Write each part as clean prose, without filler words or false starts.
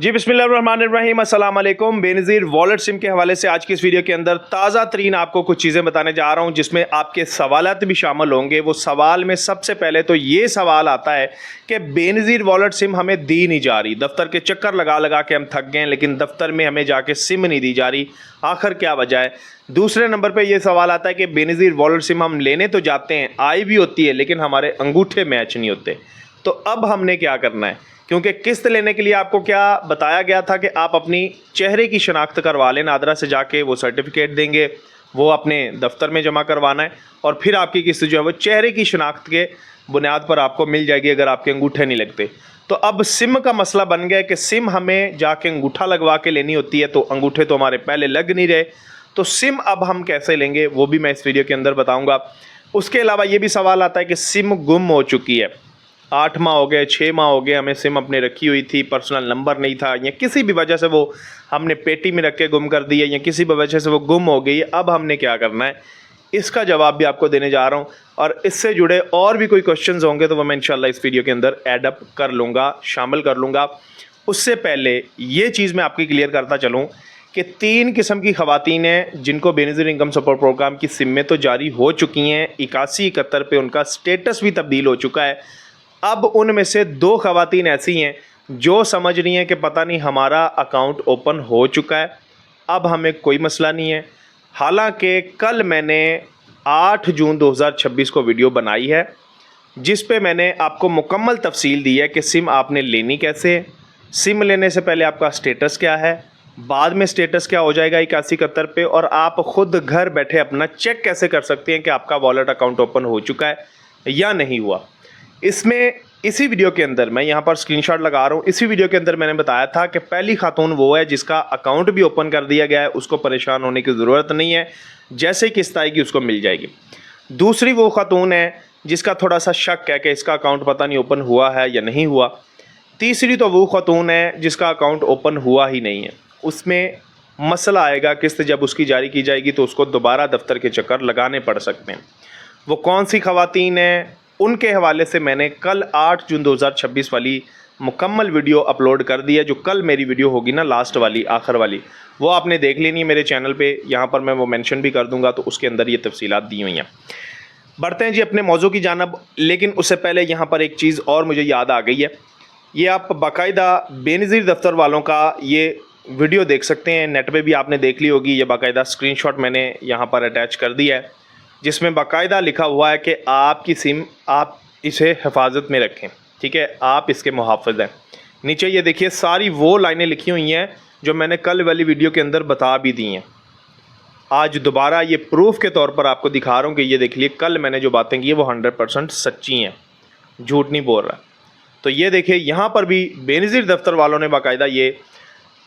जी बिस्मिल्लाहिर्रहमानिर्रहीम, अस्सलाम वालेकुम। बेनज़ीर वॉलेट सिम के हवाले से आज की इस वीडियो के अंदर ताज़ा तरीन आपको कुछ चीज़ें बताने जा रहा हूं, जिसमें आपके सवालात भी शामिल होंगे। वो सवाल में सबसे पहले तो ये सवाल आता है कि बेनज़ीर वॉलेट सिम हमें दी नहीं जा रही। दफ्तर के चक्कर लगा लगा के हम थक गए, लेकिन दफ्तर में हमें जाके सिम नहीं दी जा रही, आखिर क्या वजह है। दूसरे नंबर पर यह सवाल आता है कि बेनज़ीर वॉलेट सिम हम लेने तो जाते हैं, आई भी होती है, लेकिन हमारे अंगूठे मैच नहीं होते। तो अब हमने क्या करना है, क्योंकि किस्त लेने के लिए आपको क्या बताया गया था कि आप अपनी चेहरे की शनाख्त करवा लें। नादरा से जाके वो सर्टिफिकेट देंगे, वो अपने दफ्तर में जमा करवाना है और फिर आपकी किस्त जो है वो चेहरे की शनाख्त के बुनियाद पर आपको मिल जाएगी, अगर आपके अंगूठे नहीं लगते। तो अब सिम का मसला बन गया कि सिम हमें जाके अंगूठा लगवा के लेनी होती है, तो अंगूठे तो हमारे पहले लग नहीं रहे। तो सिम अब हम कैसे लेंगे वो भी मैं इस वीडियो के अंदर बताऊँगा। उसके अलावा ये भी सवाल आता है कि सिम गुम हो चुकी है, 8 माह हो गए, 6 माह हो गए, हमें सिम अपने रखी हुई थी, पर्सनल नंबर नहीं था, या किसी भी वजह से वो हमने पेटी में रख के गुम कर दी है, या किसी भी वजह से वो गुम हो गई है। अब हमने क्या करना है, इसका जवाब भी आपको देने जा रहा हूँ। और इससे जुड़े और भी कोई क्वेश्चंस होंगे तो वो मैं इंशाल्लाह इस वीडियो के अंदर ऐड अप कर लूँगा, शामिल कर लूँगा। उससे पहले ये चीज़ मैं आपकी क्लियर करता चलूँ कि 3 किस्म की ख़वातीन हैं जिनको बेनज़ीर इनकम सपोर्ट प्रोग्राम की सिमें तो जारी हो चुकी हैं, 8171 पे उनका स्टेटस भी तब्दील हो चुका है। अब उनमें से 2 ख़वातीन ऐसी हैं जो समझ रही हैं कि पता नहीं हमारा अकाउंट ओपन हो चुका है, अब हमें कोई मसला नहीं है। हालांकि कल मैंने 8 जून 2026 को वीडियो बनाई है, जिस पे मैंने आपको मुकम्मल तफसील दी है कि सिम आपने लेनी कैसे है, सिम लेने से पहले आपका स्टेटस क्या है, बाद में स्टेटस क्या हो जाएगा 8171 पे, और आप ख़ुद घर बैठे अपना चेक कैसे कर सकते हैं कि आपका वॉलेट अकाउंट ओपन हो चुका है या नहीं हुआ। इसमें इसी वीडियो के अंदर मैं यहाँ पर स्क्रीनशॉट लगा रहा हूँ। इसी वीडियो के अंदर मैंने बताया था कि पहली खातून वो है जिसका अकाउंट भी ओपन कर दिया गया है, उसको परेशान होने की ज़रूरत नहीं है, जैसे ही किस्त आएगी उसको मिल जाएगी। दूसरी वो खातून है जिसका थोड़ा सा शक है कि इसका अकाउंट पता नहीं ओपन हुआ है या नहीं हुआ। तीसरी तो वो खातून है जिसका अकाउंट ओपन हुआ ही नहीं है। उसमें मसला आएगा, किस्त जब उसकी जारी की जाएगी तो उसको दोबारा दफ्तर के चक्कर लगाने पड़ सकते हैं। वो कौन सी ख़वातीन हैं, उनके हवाले से मैंने कल 8 जून 2026 वाली मुकम्मल वीडियो अपलोड कर दी है। जो कल मेरी वीडियो होगी ना, लास्ट वाली, आखिर वाली, वो आपने देख लेनी है मेरे चैनल पे। यहाँ पर मैं वो मेंशन भी कर दूंगा, तो उसके अंदर ये तफसीलात दी हुई हैं। बढ़ते हैं जी अपने मौजू की जानब, लेकिन उससे पहले यहाँ पर एक चीज़ और मुझे याद आ गई है। ये आप बाकायदा बेनज़ीर दफ्तर वालों का ये वीडियो देख सकते हैं, नेट पर भी आपने देख ली होगी। ये बाकायदा स्क्रीनशॉट मैंने यहाँ पर अटैच कर दिया है, जिसमें बाकायदा लिखा हुआ है कि आपकी सिम आप इसे हिफाजत में रखें, ठीक है, आप इसके मुहाफ़िज़ हैं। नीचे ये देखिए सारी वो लाइनें लिखी हुई हैं जो मैंने कल वाली वीडियो के अंदर बता भी दी हैं। आज दोबारा ये प्रूफ के तौर पर आपको दिखा रहा हूँ कि ये देख लिए कल मैंने जो बातें की वो 100% सच्ची हैं, झूठ नहीं बोल रहा। तो ये देखिए यहाँ पर भी बेनज़ीर दफ्तर वालों ने बाकायदा ये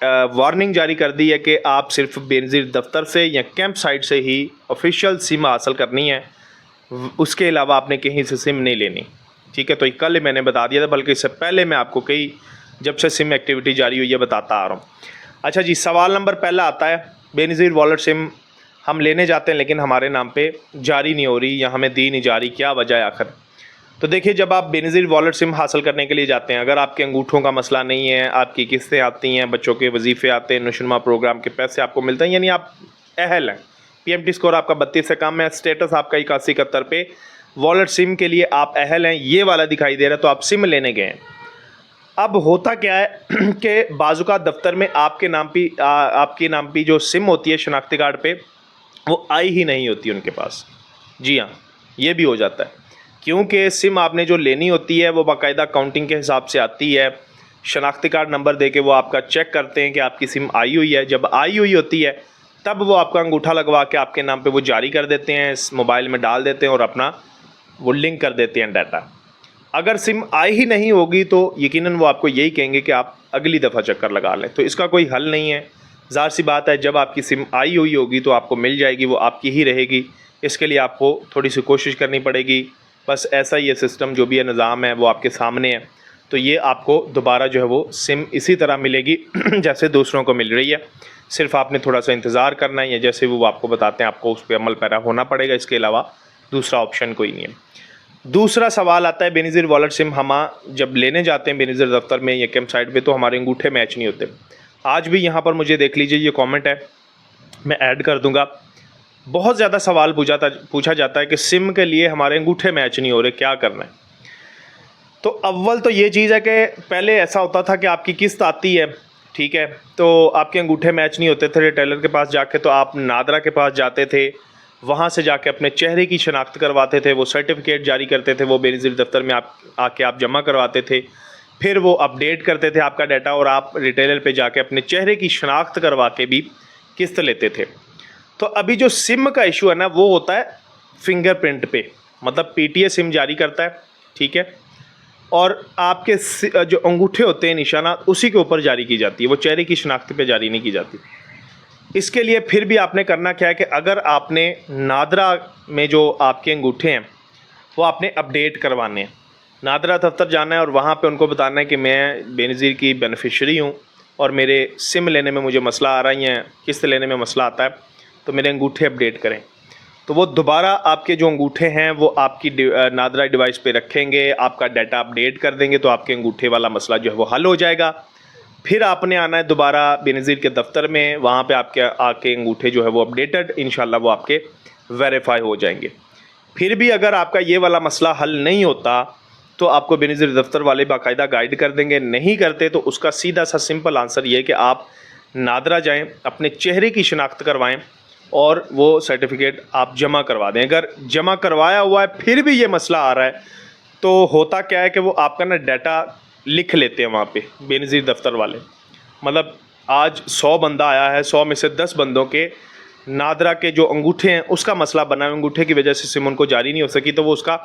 वार्निंग जारी कर दी है कि आप सिर्फ बेनज़ीर दफ्तर से या कैंप साइट से ही ऑफिशियल सिम हासिल करनी है, उसके अलावा आपने कहीं से सिम नहीं लेनी, ठीक है। तो कल मैंने बता दिया था, बल्कि इससे पहले मैं आपको कई जब से सिम एक्टिविटी जारी हुई है बताता आ रहा हूँ। अच्छा जी, सवाल नंबर पहला आता है, बेनज़ीर वॉलेट सिम हम लेने जाते हैं लेकिन हमारे नाम पर जारी नहीं हो रही या हमें दी नहीं जा रही, क्या वजह है आखिर। तो देखिए, जब आप बेनज़ीर वॉलेट सिम हासिल करने के लिए जाते हैं, अगर आपके अंगूठों का मसला नहीं है, आपकी किस्तें आती हैं, बच्चों के वजीफ़े आते हैं, नशुनमा प्रोग्राम के पैसे आपको मिलते हैं, यानी आप अहल हैं, PMT स्कोर आपका 32 से कम है, स्टेटस आपका 8171 पे, वॉलेट सिम के लिए आप अहल हैं, ये वाला दिखाई दे रहा है, तो आप सिम लेने गए हैं। अब होता क्या है कि बाज़ुका दफ्तर में आपके नाम की जो सिम होती है शनाख्ती कार्ड पे, वो आई ही नहीं होती उनके पास। जी हाँ, ये भी हो जाता है, क्योंकि सिम आपने जो लेनी होती है वो बाकायदा काउंटिंग के हिसाब से आती है। शनाख्ती कार्ड नंबर दे के वो आपका चेक करते हैं कि आपकी सिम आई हुई है। जब आई हुई होती है तब वो आपका अंगूठा लगवा के आपके नाम पे वो जारी कर देते हैं, इस मोबाइल में डाल देते हैं और अपना वो लिंक कर देते हैं डाटा। अगर सिम आई ही नहीं होगी तो यकीनन वो आपको यही कहेंगे कि आप अगली दफ़ा चक्कर लगा लें। तो इसका कोई हल नहीं है, ज़ाहिर सी बात है, जब आपकी सिम आई हुई होगी तो आपको मिल जाएगी, वो आपकी ही रहेगी। इसके लिए आपको थोड़ी सी कोशिश करनी पड़ेगी। बस ऐसा ही ये सिस्टम जो भी है, निज़ाम है, वो आपके सामने है। तो ये आपको दोबारा जो है वो सिम इसी तरह मिलेगी जैसे दूसरों को मिल रही है। सिर्फ आपने थोड़ा सा इंतज़ार करना है, या जैसे वो आपको बताते हैं आपको उस पर अमल पैरा होना पड़ेगा। इसके अलावा दूसरा ऑप्शन कोई नहीं है। दूसरा सवाल आता है बेनज़ीर वॉलेट सिम हम जब लेने जाते हैं बेनज़ीर दफ्तर में या कैंप साइट पे तो हमारे अंगूठे मैच नहीं होते। आज भी यहाँ पर मुझे देख लीजिए, ये कमेंट है, मैं ऐड कर दूँगा। बहुत ज़्यादा सवाल पूछा जाता है कि सिम के लिए हमारे अंगूठे मैच नहीं हो रहे, क्या करना है। तो अव्वल तो ये चीज़ है कि पहले ऐसा होता था कि आपकी किस्त आती है, ठीक है, तो आपके अंगूठे मैच नहीं होते थे रिटेलर के पास जाके, तो आप नादरा के पास जाते थे, वहाँ से जाके अपने चेहरे की शनाख्त करवाते थे, वो सर्टिफिकेट जारी करते थे, वो बेनज़ीर दफ्तर में आके आप जमा करवाते थे, फिर वो अपडेट करते थे आपका डाटा और आप रिटेलर पे जाके अपने चेहरे की शनाख्त करवा के भी किस्त लेते थे। तो अभी जो सिम का इशू है ना, वो होता है फिंगरप्रिंट पे, मतलब पीटीए सिम जारी करता है, ठीक है, और आपके जो अंगूठे होते हैं निशाना उसी के ऊपर जारी की जाती है, वो चेहरे की शनाख्त पे जारी नहीं की जाती। इसके लिए फिर भी आपने करना क्या है कि अगर आपने नादरा में जो आपके अंगूठे हैं वो आपने अपडेट करवाने हैं, नादरा दफ्तर जाना है और वहाँ पे उनको बताना है कि मैं बेनज़ीर की बेनिफिशरी हूँ और मेरे सिम लेने में मुझे मसला आ रही है, किस्त लेने में मसला आता है, तो मेरे अंगूठे अपडेट करें। तो वो दोबारा आपके जो अंगूठे हैं वो आपकी नादरा डिवाइस पे रखेंगे, आपका डाटा अपडेट कर देंगे, तो आपके अंगूठे वाला मसला जो है वो हल हो जाएगा। फिर आपने आना है दोबारा बेनज़ीर के दफ्तर में, वहाँ पे आपके आके अंगूठे जो है वो अपडेटेड इंशाल्लाह वो आपके वेरीफाई हो जाएंगे। फिर भी अगर आपका ये वाला मसला हल नहीं होता तो आपको बेनज़ीर दफ्तर वाले बाकायदा गाइड कर देंगे, नहीं करते तो उसका सीधा सा सिंपल आंसर ये है कि आप नादरा जाएँ, अपने चेहरे की शनाख्त करवाएँ और वो सर्टिफिकेट आप जमा करवा दें। अगर जमा करवाया हुआ है फिर भी ये मसला आ रहा है तो होता क्या है कि वो आपका ना डाटा लिख लेते हैं वहाँ पे बेनज़ीर दफ्तर वाले। मतलब आज 100 बंदा आया है, 100 में से 10 बंदों के नादरा के जो अंगूठे हैं उसका मसला बना है, अंगूठे की वजह से सिम उनको जारी नहीं हो सकी, तो वो उसका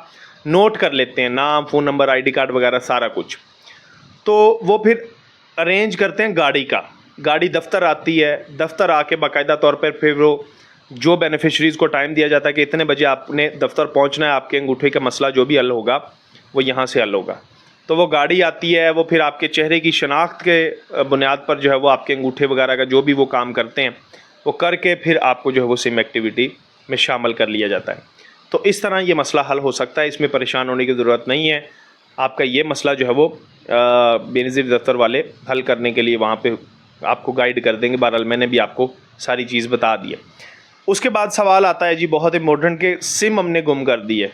नोट कर लेते हैं, नाम, फ़ोन नंबर, आईडी कार्ड वगैरह सारा कुछ। तो वो फिर अरेंज करते हैं गाड़ी का, गाड़ी दफ्तर आती है, दफ्तर आके बाकायदा तौर पर फिर वो जो बेनिफिशरीज़ को टाइम दिया जाता है कि इतने बजे आपने दफ्तर पहुंचना है, आपके अंगूठे का मसला जो भी हल होगा वो यहाँ से हल होगा। तो वो गाड़ी आती है, वो फिर आपके चेहरे की शनाख्त के बुनियाद पर जो है वो आपके अंगूठे वगैरह का जो भी वो काम करते हैं वो करके फिर आपको जो है वो सिम एक्टिविटी में शामिल कर लिया जाता है। तो इस तरह ये मसला हल हो सकता है, इसमें परेशान होने की ज़रूरत नहीं है। आपका ये मसला जो है वो बेनज़ीर दफ्तर वाले हल करने के लिए वहाँ पे आपको गाइड कर देंगे। बहरहाल मैंने भी आपको सारी चीज़ बता दी है। उसके बाद सवाल आता है जी बहुत इम्पोर्टेंट कि सिम हमने गुम कर दी है।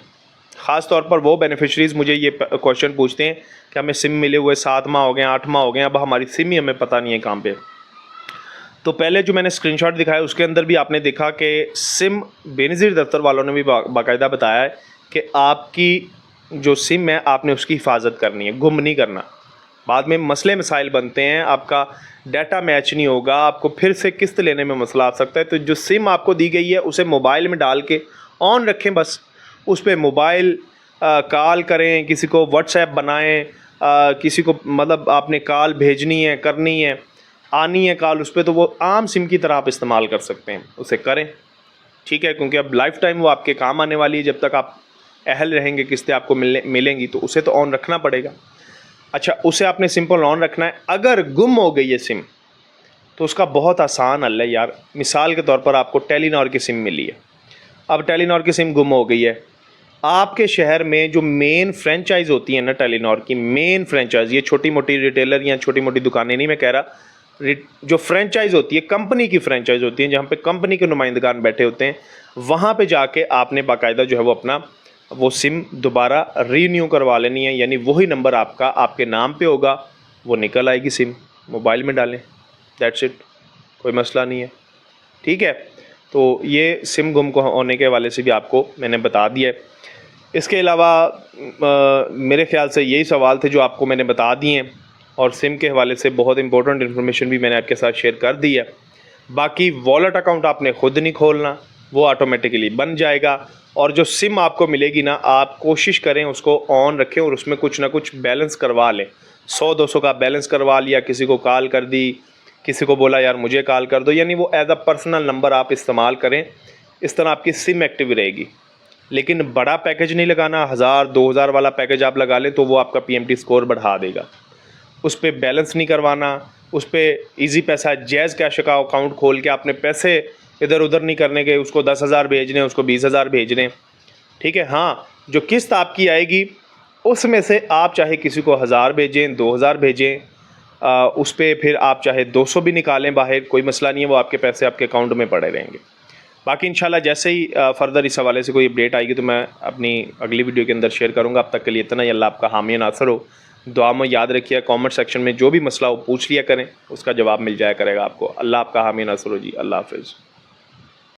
ख़ास तौर पर वो बेनिफिशरीज़ मुझे ये क्वेश्चन पूछते हैं कि हमें सिम मिले हुए 7 माह हो गए, 8 माह हो गए, अब हमारी सिम ही हमें पता नहीं है कहाँ पे। तो पहले जो मैंने स्क्रीनशॉट दिखाया उसके अंदर भी आपने देखा कि सिम बेनज़ीर दफ्तर वालों ने भी बाकायदा बताया है कि आपकी जो सिम है आपने उसकी हिफाजत करनी है, गुम नहीं करना। बाद में मसले मसाइल बनते हैं, आपका डाटा मैच नहीं होगा, आपको फिर से किस्त लेने में मसला आ सकता है। तो जो सिम आपको दी गई है उसे मोबाइल में डाल के ऑन रखें, बस उस पर मोबाइल कॉल करें, किसी को व्हाट्सएप बनाएं, किसी को मतलब आपने कॉल भेजनी है, करनी है, आनी है कॉल उस पर, तो वो आम सिम की तरह आप इस्तेमाल कर सकते हैं, उसे करें, ठीक है, क्योंकि अब लाइफ टाइम वो आपके काम आने वाली है। जब तक आप अहल रहेंगे, किस्तें आपको मिलेंगी, तो उसे तो ऑन रखना पड़ेगा। अच्छा, उसे आपने सिंपल ऑन रखना है। अगर गुम हो गई है सिम तो उसका बहुत आसान हल है यार। मिसाल के तौर पर आपको टेलीनॉर की सिम मिली है, अब टेलीनॉर की सिम गुम हो गई है। आपके शहर में जो मेन फ्रेंचाइज होती है ना, टेलीनॉर की मेन फ्रेंचाइज, ये छोटी मोटी रिटेलर या छोटी मोटी दुकानें नहीं मैं कह रहा, जो फ्रेंचाइज होती है, कंपनी की फ्रेंचाइज होती है, जहाँ पे कंपनी के नुमाइंदगान बैठे होते हैं, वहाँ पे जाके आपने बाकायदा जो है वो अपना वो सिम दोबारा रीन्यू करवा लेनी है। यानी वही नंबर आपका आपके नाम पे होगा, वो निकल आएगी सिम, मोबाइल में डालें, दैट्स इट, कोई मसला नहीं है, ठीक है। तो ये सिम गुम को होने के हवाले से भी आपको मैंने बता दिया है। इसके अलावा मेरे ख़्याल से यही सवाल थे जो आपको मैंने बता दिए हैं, और सिम के हवाले से बहुत इंपॉर्टेंट इन्फॉर्मेशन भी मैंने आपके साथ शेयर कर दी है। बाकी वॉलेट अकाउंट आपने ख़ुद नहीं खोलना, वो ऑटोमेटिकली बन जाएगा। और जो सिम आपको मिलेगी ना, आप कोशिश करें उसको ऑन रखें और उसमें कुछ ना कुछ बैलेंस करवा लें। 100-200 का बैलेंस करवा लिया, किसी को कॉल कर दी, किसी को बोला यार मुझे कॉल कर दो, यानी वो एज अ पर्सनल नंबर आप इस्तेमाल करें। इस तरह आपकी सिम एक्टिव रहेगी। लेकिन बड़ा पैकेज नहीं लगाना, 1000-2000 वाला पैकेज आप लगा लें तो वो आपका PMT स्कोर बढ़ा देगा। उस पर बैलेंस नहीं करवाना, उस पर ईजी पैसा, जैज़ कैश का अकाउंट खोल के आपने पैसे इधर उधर नहीं करने के, उसको 10,000 भेजने, उसको 20,000 भेजने, ठीक है। हाँ, जो किस्त आपकी आएगी उसमें से आप चाहे किसी को 1000 भेजें, 2000 भेजें, उस पर फिर आप चाहे 200 भी निकालें बाहर, कोई मसला नहीं है, वो आपके पैसे आपके अकाउंट में पड़े रहेंगे। बाकी इंशाल्लाह जैसे ही फर्दर इस हवाले से कोई अपडेट आएगी तो मैं अपनी अगली वीडियो के अंदर शेयर करूँगा। अब तक के लिए इतना ही। अल्लाह आपका हामी नासर हो। दुआ में याद रखिए, कमेंट सेक्शन में जो भी मसला हो पूछ लिया करें, उसका जवाब मिल जाया करेगा आपको। अल्लाह आपका हामी नासर हो जी। अल्लाह हाफिज़।